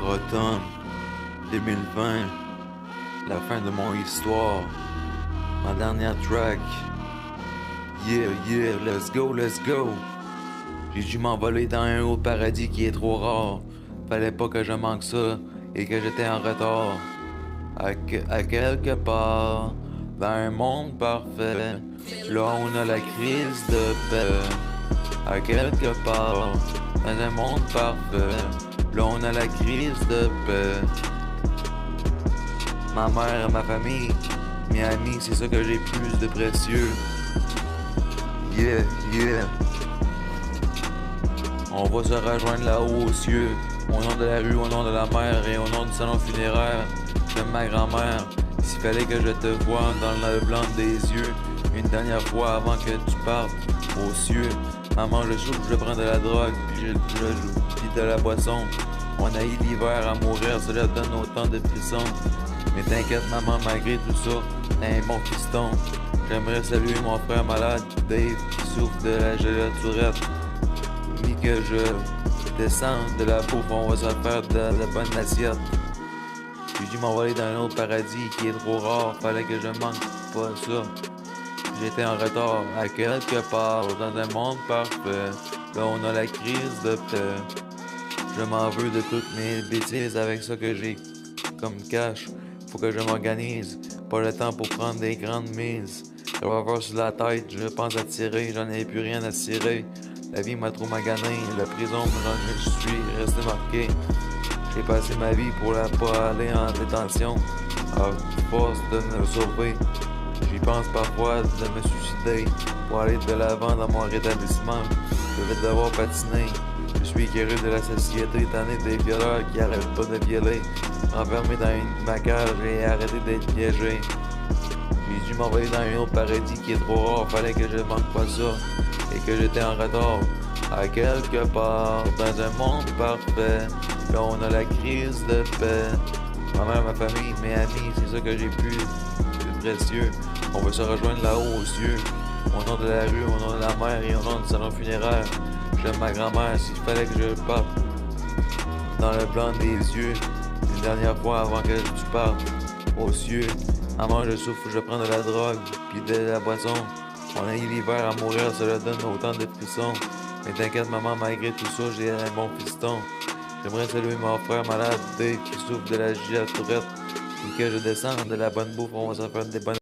Automne 2020, la fin de mon histoire, ma dernière track. Yeah, yeah, let's go, let's go. J'ai dû m'envoler dans un autre paradis qui est trop rare. Fallait pas que je manque ça et que j'étais en retard. À quelque part, dans un monde parfait, là on a la crise de paix. À quelque part, dans un monde parfait, là on a la crise de paix. Ma mère, ma famille, mes amis, c'est ça que j'ai plus de précieux. Yeah, yeah. On va se rejoindre là-haut aux cieux, au nom de la rue, au nom de la mer et au nom du salon funéraire de ma grand-mère. S'il fallait que je te voie dans le blanc des yeux, une dernière fois avant que tu partes aux cieux. Maman, je souffre, je prends de la drogue, puis je vis de la boisson. On a eu l'hiver à mourir, cela donne autant de frissons. Mais t'inquiète maman, malgré tout ça, t'es un bon fiston. J'aimerais saluer mon frère malade, Dave, qui souffre de la gelatourette. Ni que je descende de la bouffe, on va se faire de la bonne assiette. J'ai dû m'envoler dans un autre paradis qui est trop rare, fallait que je manque pas ça. J'étais en retard à quelque part dans un monde parfait. Là on a la crise de paix. Je m'en veux de toutes mes bêtises avec ça que j'ai comme cash. Faut que je m'organise, pas le temps pour prendre des grandes mises. Le revoir sur la tête, je pense à tirer, j'en ai plus rien à tirer. La vie m'a trop magané, la prison je suis resté marqué. J'ai passé ma vie pour pas aller en détention, à force de me sauver. J'y pense parfois de me suicider pour aller de l'avant dans mon rétablissement. Je vais devoir patiner. Je suis écœuré de la société, tanné des violeurs qui arrêtent pas de violer. Enfermé dans ma cage et arrêté d'être piégé. J'ai dû m'envoyer dans un autre paradis qui est trop rare, fallait que je manque pas ça. Et que j'étais en retard, à quelque part, dans un monde parfait. Là on a la crise de paix. Ma mère, ma famille, mes amis, c'est ça que j'ai plus précieux. On veut se rejoindre là-haut aux cieux, au nom de la rue, au nom de la mer et au nom du salon funéraire. J'aime ma grand-mère, s'il fallait que je parte dans le blanc des yeux, une dernière fois avant que tu partes aux cieux. Maman, je souffre, je prends de la drogue, puis de la boisson. On a eu l'hiver à mourir, cela donne autant de frissons. Mais t'inquiète maman, malgré tout ça, j'ai un bon fiston. J'aimerais saluer mon frère malade, Dave, qui souffre de la gelatourette. Et que je descende de la bonne bouffe, on va se faire des bonnes